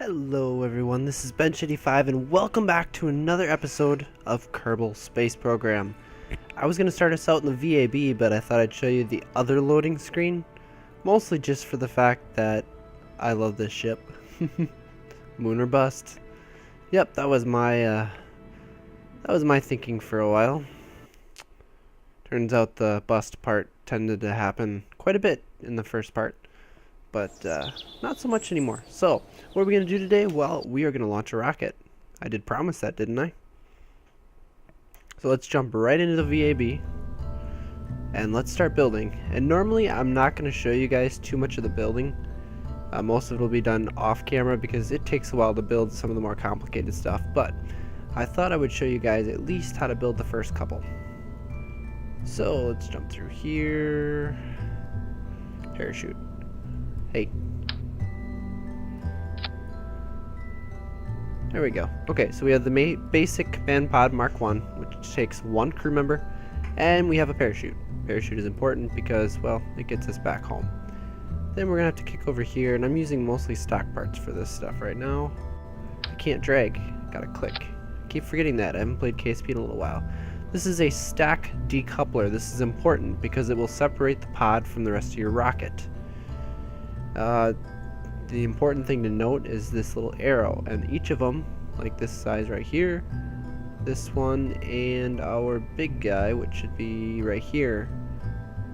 Hello everyone, this is Bench85 and welcome back to another episode of Kerbal Space Program. I was going to start us out in the VAB, but I thought I'd show you the other loading screen, mostly just for the fact that I love this ship. Moon or bust. Yep, that was my thinking for a while. Turns out the bust part tended to happen quite a bit in the first part, but not so much anymore. So, what are we going to do today? Well, we are going to launch a rocket. I did promise that, didn't I? So let's jump right into the VAB, and let's start building. And normally, I'm not going to show you guys too much of the building. Most of it will be done off camera because it takes a while to build some of the more complicated stuff, but I thought I would show you guys at least how to build the first couple. So, let's jump through here. Parachute. Hey. There we go. Okay, so we have the basic command pod Mark 1, which takes one crew member, and we have a parachute. Parachute is important because, well, it gets us back home. Then we're going to have to kick over here, and I'm using mostly stock parts for this stuff right now. I can't drag. Gotta click. Keep forgetting that. I haven't played KSP in a little while. This is a stack decoupler. This is important because it will separate the pod from the rest of your rocket. The important thing to note is this little arrow, and each of them, like this size right here, this one, and our big guy, which should be right here,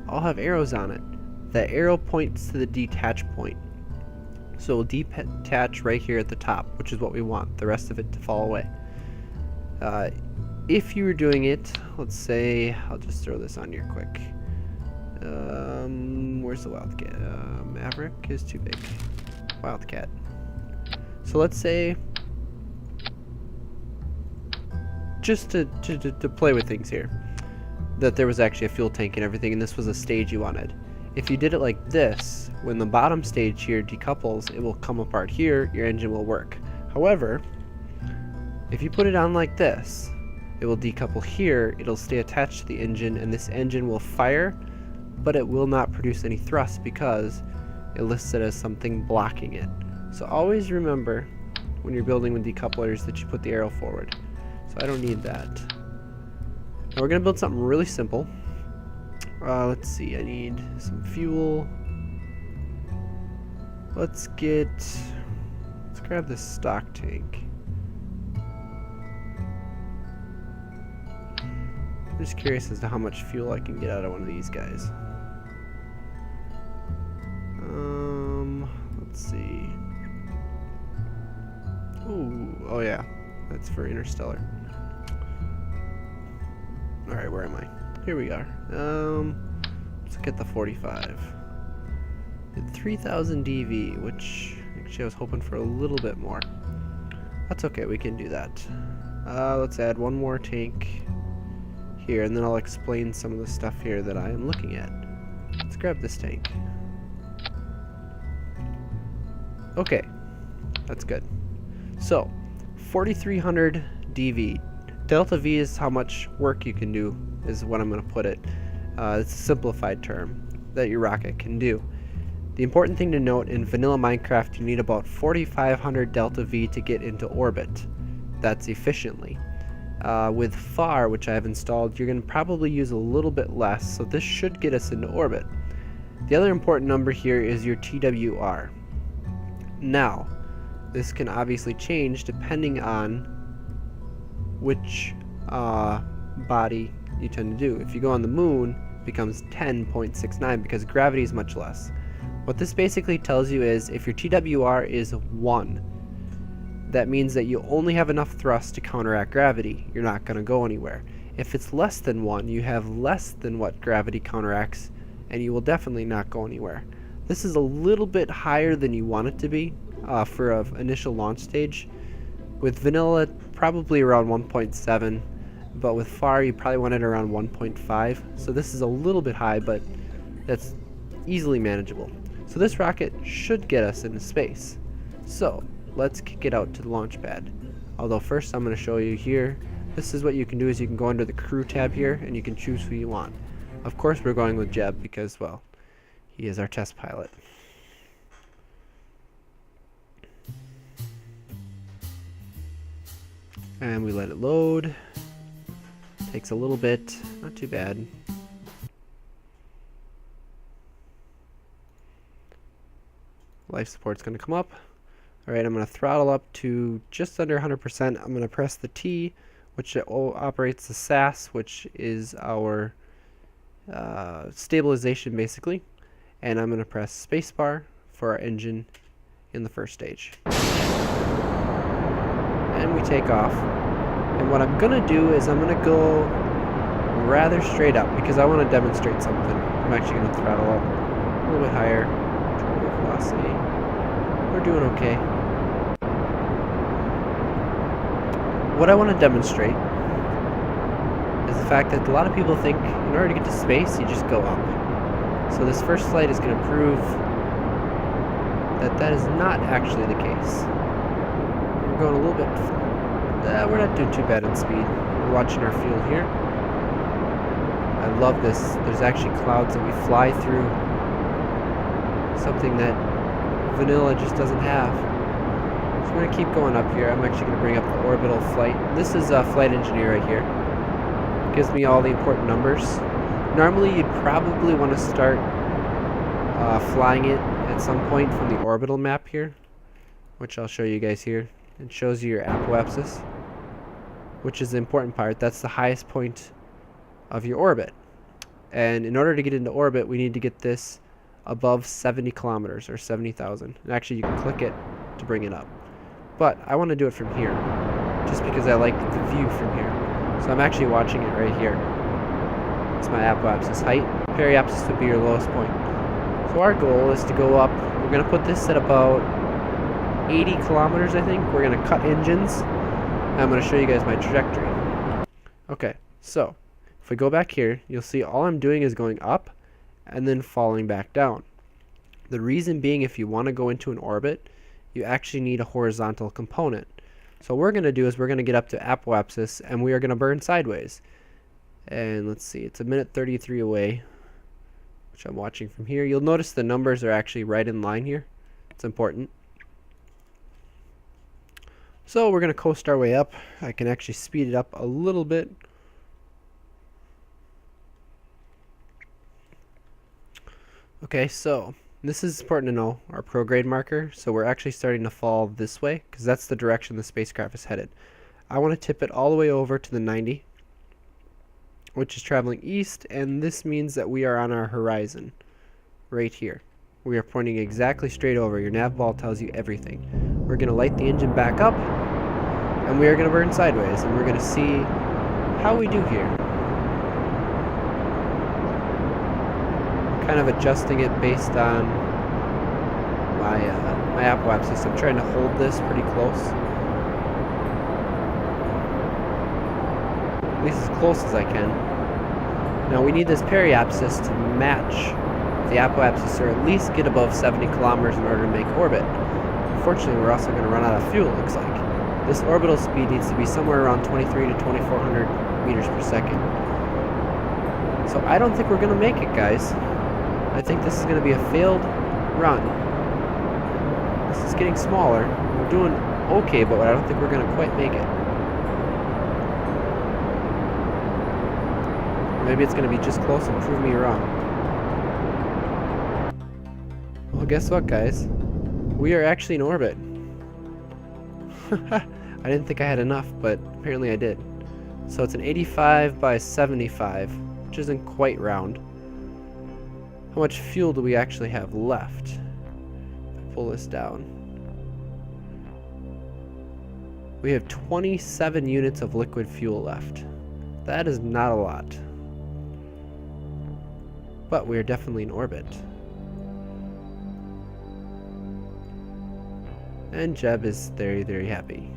all have arrows on it. That arrow points to the detach point. So we'll detach right here at the top, which is what we want, the rest of it to fall away. If you were doing it, let's say, I'll just throw this on here quick. Where's the Wildcat? Maverick is too big. Wildcat. So let's say, just to play with things here, that there was actually a fuel tank and everything, and this was a stage you wanted. If you did it like this, when the bottom stage here decouples, it will come apart here, your engine will work. However, if you put it on like this, it will decouple here, it'll stay attached to the engine, and this engine will fire, but it will not produce any thrust because it lists it as something blocking it. So always remember when you're building with decouplers that you put the arrow forward. So I don't need that. Now we're going to build something really simple. Let's see, I need some fuel. Let's grab this stock tank. I'm just curious as to how much fuel I can get out of one of these guys. Let's see. Ooh, oh yeah, that's for Interstellar. Alright, where am I? Here we are. Let's look at the 45. Did 3000 DV, which actually I was hoping for a little bit more. That's okay, we can do that. Let's add one more tank here, and then I'll explain some of the stuff here that I am looking at. Let's grab this tank. Okay, that's good. So, 4300 DV. Delta V is how much work you can do, is what I'm going to put it. It's a simplified term that your rocket can do. The important thing to note, in vanilla Minecraft, you need about 4500 Delta V to get into orbit. That's efficiently. With FAR, which I have installed, you're going to probably use a little bit less, so this should get us into orbit. The other important number here is your TWR. Now, this can obviously change depending on which body you tend to do. If you go on the moon, it becomes 10.69 because gravity is much less. What this basically tells you is if your TWR is 1, that means that you only have enough thrust to counteract gravity. You're not going to go anywhere. If it's less than 1, you have less than what gravity counteracts, and you will definitely not go anywhere. This is a little bit higher than you want it to be for an initial launch stage. With vanilla, probably around 1.7, but with FAR, you probably want it around 1.5. So this is a little bit high, but that's easily manageable. So this rocket should get us into space. So let's kick it out to the launch pad. Although first I'm going to show you here. This is what you can do, is you can go under the crew tab here and you can choose who you want. Of course we're going with Jeb because, well, he is our test pilot. And we let it load. Takes a little bit, not too bad. Life support's going to come up. Alright, I'm going to throttle up to just under 100%. I'm going to press the T, which operates the SAS, which is our stabilization basically. And I'm going to press spacebar for our engine in the first stage. And we take off. And what I'm going to do is I'm going to go rather straight up because I want to demonstrate something. I'm actually going to throttle up a little bit higher. Velocity. We're doing okay. What I want to demonstrate is the fact that a lot of people think in order to get to space, you just go up. So this first flight is going to prove that that is not actually the case. We're going a little bit... we're not doing too bad in speed. We're watching our fuel here. I love this. There's actually clouds that we fly through. Something that vanilla just doesn't have. So we're going to keep going up here. I'm actually going to bring up the Orbital Flight. This is Flight Engineer right here. Gives me all the important numbers. Normally you'd probably want to start flying it at some point from the orbital map here, which I'll show you guys here. It shows you your apoapsis, which is the important part. That's the highest point of your orbit. And in order to get into orbit, we need to get this above 70 kilometers or 70,000. And actually, you can click it to bring it up. But I want to do it from here, just because I like the view from here. So I'm actually watching it right here. It's my apoapsis height. Periapsis would be your lowest point. So our goal is to go up. We're going to put this at about 80 kilometers, I think. We're going to cut engines. I'm going to show you guys my trajectory. Okay, so if we go back here, you'll see all I'm doing is going up and then falling back down. The reason being, if you want to go into an orbit, you actually need a horizontal component. So what we're going to do is we're going to get up to apoapsis and we are going to burn sideways. And let's see, it's 1:33 away, which I'm watching from here. You'll notice the numbers are actually right in line here. It's important. So we're going to coast our way up. I can actually speed it up a little bit. Okay, so this is important to know, our prograde marker. So we're actually starting to fall this way because that's the direction the spacecraft is headed. I want to tip it all the way over to the 90, which is traveling east, and this means that we are on our horizon right here. We are pointing exactly straight over. Your nav ball tells you everything. We're going to light the engine back up, and we are going to burn sideways, and we're going to see how we do here. Kind of adjusting it based on my apoapsis. I'm trying to hold this pretty close. At least as close as I can. Now we need this periapsis to match the apoapsis, or at least get above 70 kilometers in order to make orbit. Unfortunately, we're also going to run out of fuel, it looks like. This orbital speed needs to be somewhere around 23 to 2400 meters per second. So I don't think we're going to make it, guys. I think this is going to be a failed run. This is getting smaller. We're doing okay, but I don't think we're going to quite make it. Or maybe it's going to be just close and prove me wrong. Well, guess what, guys? We are actually in orbit. I didn't think I had enough, but apparently I did. So it's an 85 by 75, which isn't quite round. How much fuel do we actually have left? Pull this down. We have 27 units of liquid fuel left. That is not a lot. But we are definitely in orbit. And Jeb is very, very happy.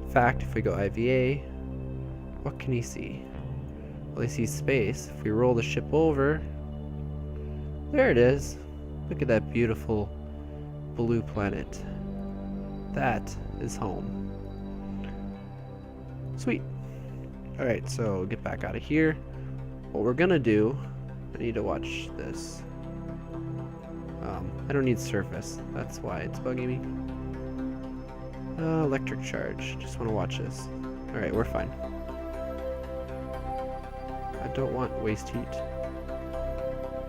In fact, if we go IVA, what can he see? Well, he sees space. If we roll the ship over, there it is. Look at that beautiful blue planet. That is home. Sweet. Alright, so get back out of here. What we're gonna do, I need to watch this. I don't need surface. That's why it's bugging me. Electric charge. Just want to watch this. Alright, we're fine. I don't want waste heat.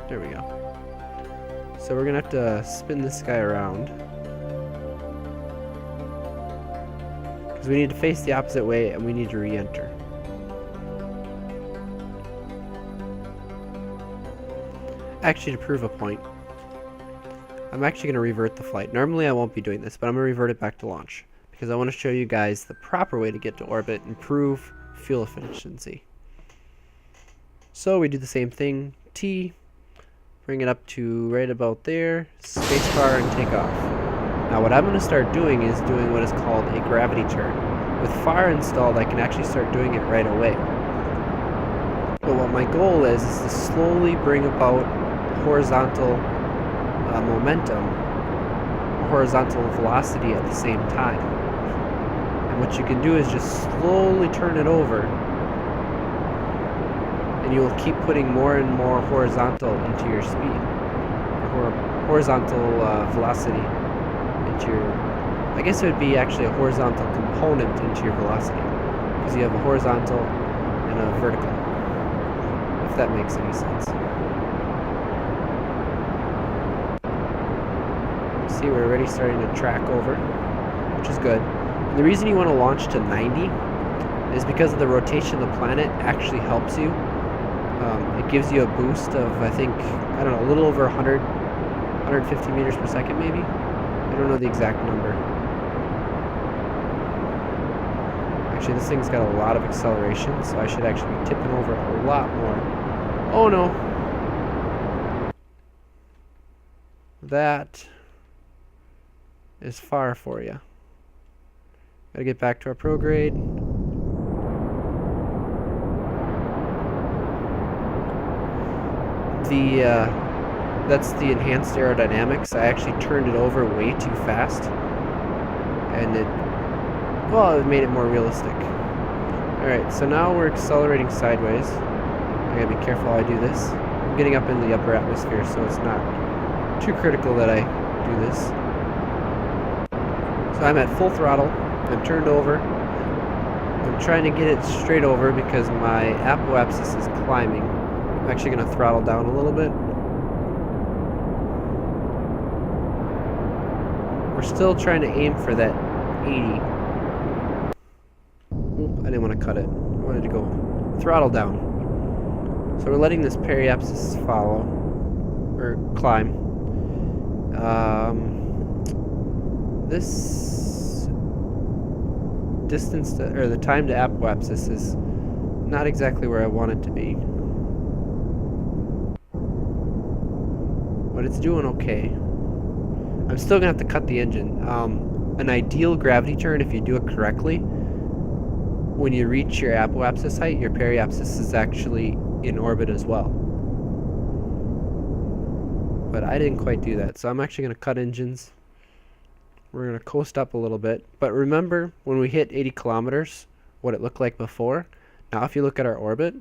There we go. So we're gonna have to spin this guy around. Because we need to face the opposite way and we need to re-enter. Actually, to prove a point, I'm actually going to revert the flight. Normally I won't be doing this, but I'm going to revert it back to launch. Because I want to show you guys the proper way to get to orbit and improve fuel efficiency. So we do the same thing. T, bring it up to right about there, spacebar and take off. Now what I'm going to start doing is doing what is called a gravity turn. With FAR installed, I can actually start doing it right away. But what my goal is to slowly bring about horizontal momentum, horizontal velocity at the same time. And what you can do is just slowly turn it over, and you will keep putting more and more horizontal into your speed, or horizontal velocity into your, I guess it would be actually a horizontal component into your velocity, because you have a horizontal and a vertical, if that makes any sense. See, we're already starting to track over, which is good. And the reason you want to launch to 90 is because of the rotation of the planet actually helps you. It gives you a boost of, I think, I don't know, a little over 100, 150 meters per second maybe? I don't know the exact number. Actually, this thing's got a lot of acceleration, so I should actually be tipping over a lot more. Oh no! That is far for you. Gotta get back to our prograde. That's the enhanced aerodynamics. I actually turned it over way too fast, and it made it more realistic. Alright, so now we're accelerating sideways. I gotta be careful how I do this. I'm getting up in the upper atmosphere, so it's not too critical that I do this. So I'm at full throttle. I'm turned over. I'm trying to get it straight over because my apoapsis is climbing. I'm actually going to throttle down a little bit. We're still trying to aim for that 80. Oop, I didn't want to cut it. I wanted to go throttle down. So we're letting this periapsis follow, or climb. This distance to, or the time to apoapsis is not exactly where I want it to be, but it's doing okay. I'm still gonna have to cut the engine. An ideal gravity turn, if you do it correctly, when you reach your apoapsis height, your periapsis is actually in orbit as well. But I didn't quite do that, so I'm actually going to cut engines. We're going to coast up a little bit. But remember, when we hit 80 kilometers, what it looked like before. Now if you look at our orbit,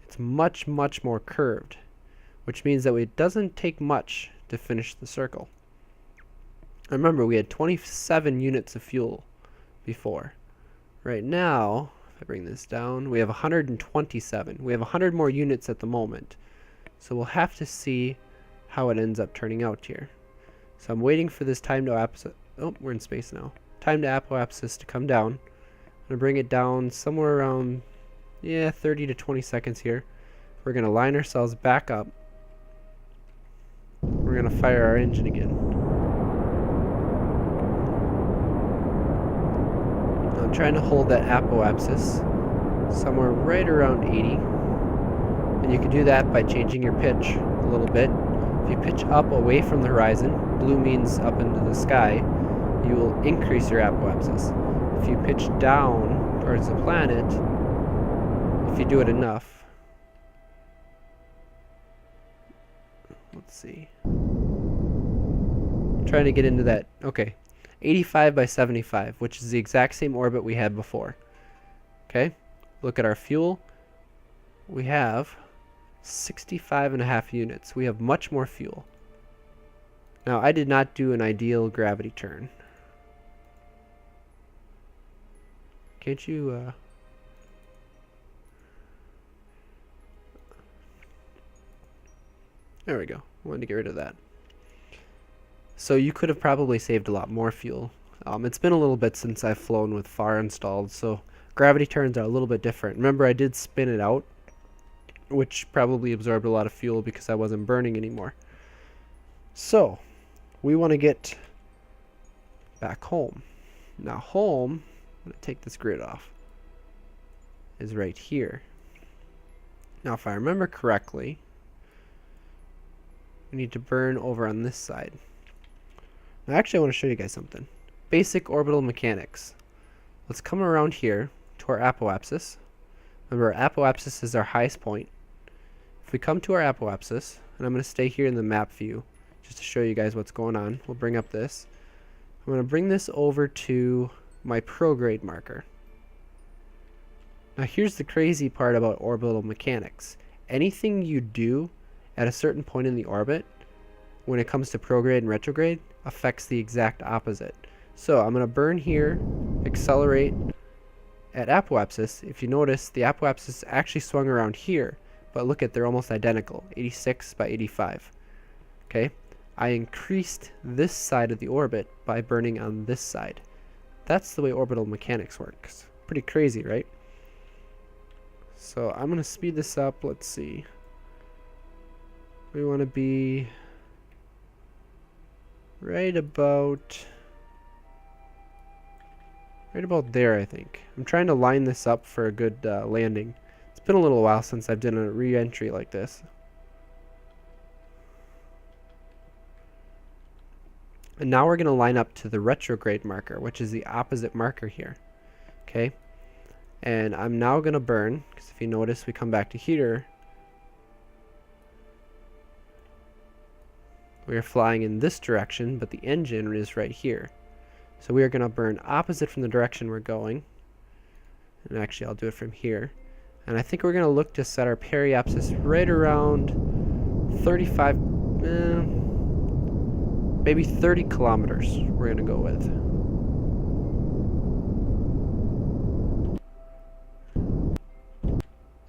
it's much, much more curved, which means that it doesn't take much to finish the circle. Remember, we had 27 units of fuel before. Right now, if I bring this down, we have 127. We have 100 more units at the moment. So we'll have to see how it ends up turning out here. So I'm waiting for this time to apoapsis. Oh, we're in space now. Time to apoapsis to come down. I'm going to bring it down somewhere around, 30 to 20 seconds here. We're going to line ourselves back up. We're going to fire our engine again. Now I'm trying to hold that apoapsis somewhere right around 80. And you can do that by changing your pitch a little bit. If you pitch up away from the horizon, blue means up into the sky, you will increase your apoapsis. If you pitch down towards the planet, if you do it enough, let's see. I'm trying to get into that, okay, 85 by 75, which is the exact same orbit we had before. Okay, look at our fuel. We have 65.5 units. We have much more fuel. Now, I did not do an ideal gravity turn. Can't you, There we go. Wanted to get rid of that. So you could have probably saved a lot more fuel. It's been a little bit since I've flown with FAR installed, so gravity turns are a little bit different. Remember, I did spin it out, which probably absorbed a lot of fuel because I wasn't burning anymore. So, we want to get back home. Now home, I'm going to take this grid off, is right here. Now if I remember correctly, we need to burn over on this side. Now actually I want to show you guys something. Basic orbital mechanics. Let's come around here to our apoapsis. Remember, our apoapsis is our highest point. If we come to our apoapsis, and I'm going to stay here in the map view just to show you guys what's going on. We'll bring up this. I'm going to bring this over to my prograde marker. Now here's the crazy part about orbital mechanics. Anything you do at a certain point in the orbit, when it comes to prograde and retrograde, affects the exact opposite. So I'm going to burn here, accelerate at apoapsis. If you notice, the apoapsis actually swung around here, but look at, they're almost identical, 86 by 85. Okay, I increased this side of the orbit by burning on this side. That's the way orbital mechanics works. Pretty crazy, right? So I'm going to speed this up. Let's see. We want to be right about there, I think. I'm trying to line this up for a good landing. It's been a little while since I've done a re-entry like this. And now we're going to line up to the retrograde marker, which is the opposite marker here. Okay? And I'm now going to burn, because if you notice, we come back to here. We are flying in this direction, but the engine is right here. So we are going to burn opposite from the direction we're going. And actually, I'll do it from here. And I think we're going to look to set our periapsis right around 35, maybe 30 kilometers we're going to go with.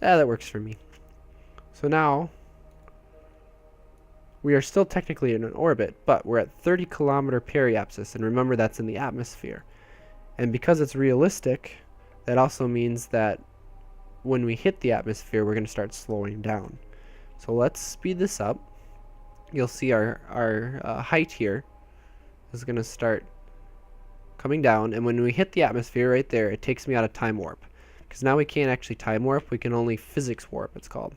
Yeah, that works for me. So now, we are still technically in an orbit, but we're at 30 kilometer periapsis, and remember that's in the atmosphere. And because it's realistic, that also means that when we hit the atmosphere, we're going to start slowing down. So let's speed this up. You'll see our height here is going to start coming down, and when we hit the atmosphere right there, it takes me out of time warp. Because now we can't actually time warp, we can only physics warp, it's called.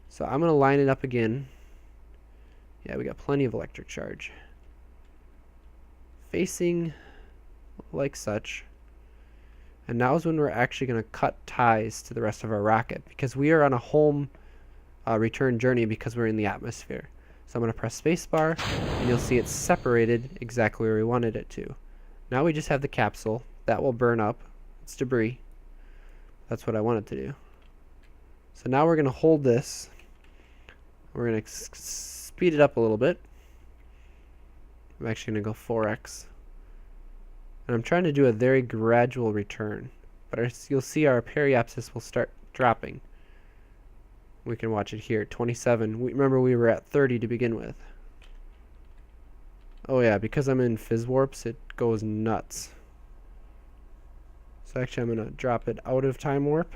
So I'm going to line it up again. Yeah, we got plenty of electric charge. Facing like such. And now is when we're actually going to cut ties to the rest of our rocket, because we are on a home return journey because we're in the atmosphere. So I'm going to press spacebar, and you'll see it's separated exactly where we wanted it to. Now we just have the capsule. That will burn up. It's debris. That's what I want it to do. So now we're going to hold this. We're going to speed it up a little bit. I'm actually going to go 4x. And I'm trying to do a very gradual return. But you'll see our periapsis will start dropping. We can watch it here. 27. Remember we were at 30 to begin with. Oh yeah, because I'm in phys warps, it goes nuts. So actually I'm going to drop it out of time warp,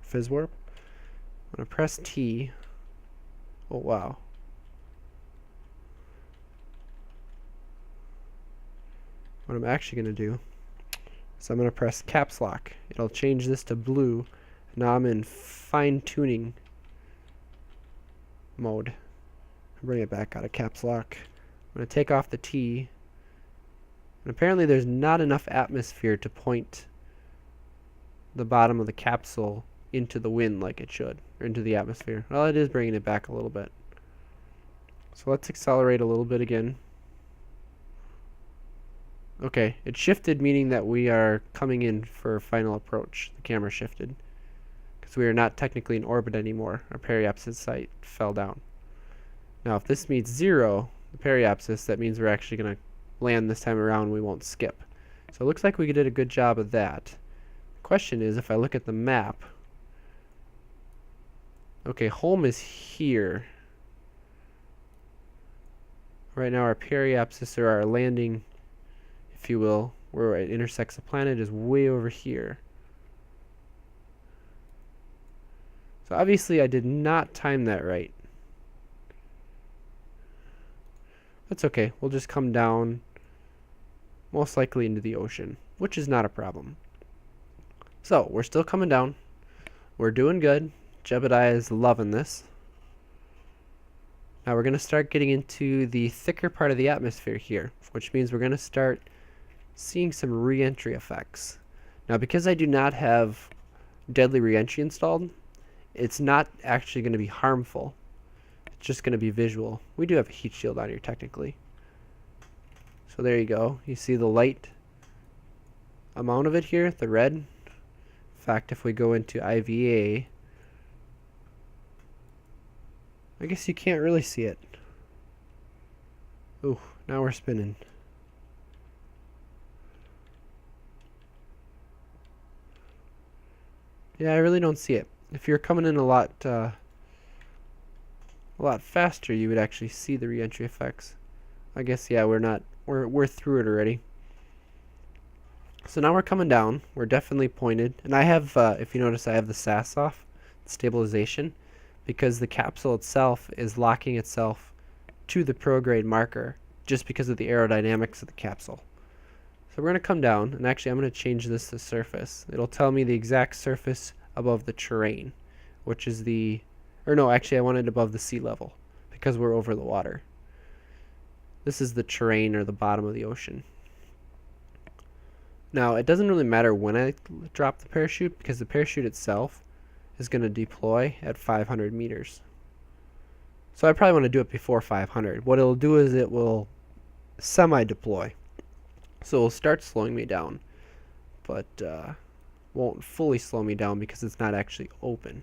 phys warp. I'm going to press T. Oh wow. What I'm actually going to do is I'm going to press caps lock. It'll change this to blue. Now I'm in fine tuning mode. Bring it back out of caps lock. I'm going to take off the T. And apparently there's not enough atmosphere to point the bottom of the capsule into the wind like it should, or into the atmosphere. Well, it is bringing it back a little bit. So let's accelerate a little bit again. Okay, it shifted, meaning that we are coming in for final approach. The camera shifted because we are not technically in orbit anymore. Our periapsis sight fell down. Now if this meets 0, the periapsis, that means we're actually going to land this time around. We won't skip. So it looks like we did a good job of that. Question is, if I look at the map, okay, home is here. Right now our periapsis, or our landing, if you will, where it intersects the planet, is way over here. So obviously I did not time that right. That's okay. We'll just come down, most likely into the ocean, which is not a problem. So we're still coming down. We're doing good. Jebediah is loving this. Now we're going to start getting into the thicker part of the atmosphere here, which means we're going to start seeing some reentry effects. Now because I do not have deadly reentry installed, it's not actually going to be harmful. It's just going to be visual. We do have a heat shield on here technically. So there you go. You see the light amount of it here, the red. In fact, if we go into IVA, I guess you can't really see it. Ooh, now we're spinning. Yeah, I really don't see it. If you're coming in a lot faster, you would actually see the reentry effects. I guess, yeah, we're through it already. So now we're coming down. We're definitely pointed. And I have, if you notice, I have the SAS off, stabilization, because the capsule itself is locking itself to the prograde marker just because of the aerodynamics of the capsule. So we're going to come down, and actually I'm going to change this to surface. It'll tell me the exact surface above the terrain, which is the, or no, actually I want it above the sea level because we're over the water. This is the terrain, or the bottom of the ocean. Now it doesn't really matter when I drop the parachute because the parachute itself is going to deploy at 500 meters. So I probably want to do it before 500. What it'll do is it will semi-deploy. So it'll start slowing me down, but won't fully slow me down because it's not actually open.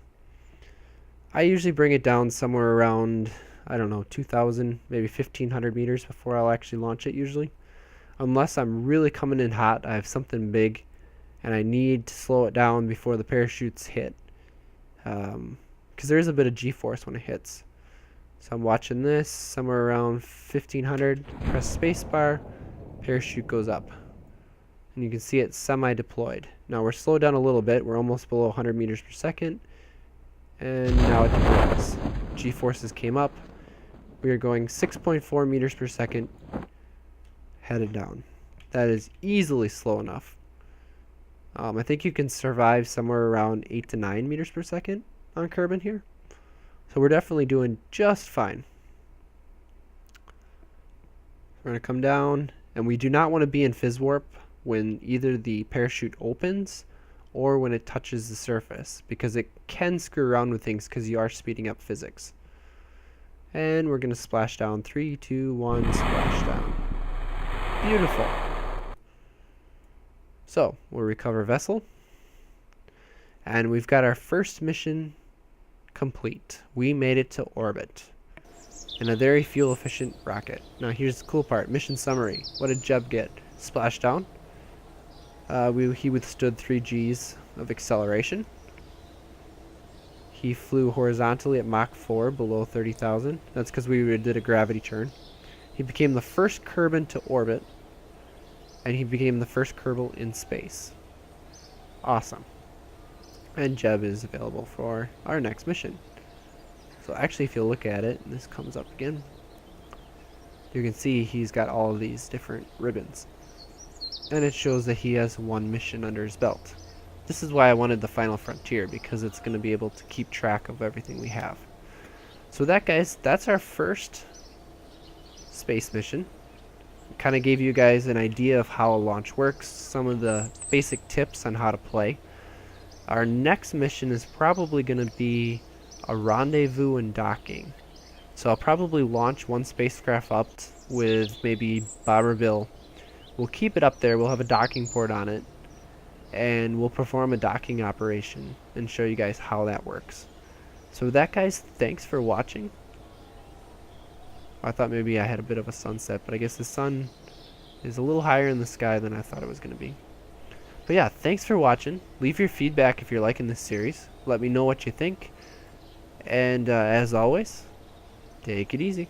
I usually bring it down somewhere around, I don't know, 2,000, maybe 1,500 meters before I'll actually launch it usually. Unless I'm really coming in hot, I have something big, and I need to slow it down before the parachutes hit. Because there is a bit of G-force when it hits. So I'm watching this, somewhere around 1,500, press spacebar, parachute goes up. And you can see it semi-deployed. Now we're slowed down a little bit, we're almost below 100 meters per second. And now it deploys. G-forces came up. We are going 6.4 meters per second, headed down. That is easily slow enough. I think you can survive somewhere around 8 to 9 meters per second on Kerbal here. So we're definitely doing just fine. We're going to come down, and we do not want to be in phys warp when either the parachute opens or when it touches the surface, because it can screw around with things because you are speeding up physics. And we're going to splash down. 3, 2, 1, splash down. Beautiful. So we'll recover vessel, and we've got our first mission complete. We made it to orbit in a very fuel efficient rocket. Now here's the cool part. Mission summary. What did Jeb get? Splashdown. He withstood 3 Gs of acceleration. He flew horizontally at Mach 4 below 30,000. That's because we did a gravity turn. He became the first Kerbal to orbit, and he became the first Kerbal in space. Awesome. And Jeb is available for our next mission. So actually, if you look at it, and this comes up again, you can see he's got all of these different ribbons. And it shows that he has 1 mission under his belt. This is why I wanted the Final Frontier, because it's going to be able to keep track of everything we have. So that, guys, that's our first space mission. Kind of gave you guys an idea of how a launch works, some of the basic tips on how to play. Our next mission is probably going to be a rendezvous and docking. So I'll probably launch 1 spacecraft up with maybe Bob or Bill. We'll keep it up there, we'll have a docking port on it, and we'll perform a docking operation and show you guys how that works. So with that, guys, thanks for watching. I thought maybe I had a bit of a sunset, but I guess the sun is a little higher in the sky than I thought it was going to be. But yeah, thanks for watching. Leave your feedback if you're liking this series. Let me know what you think. And as always, take it easy.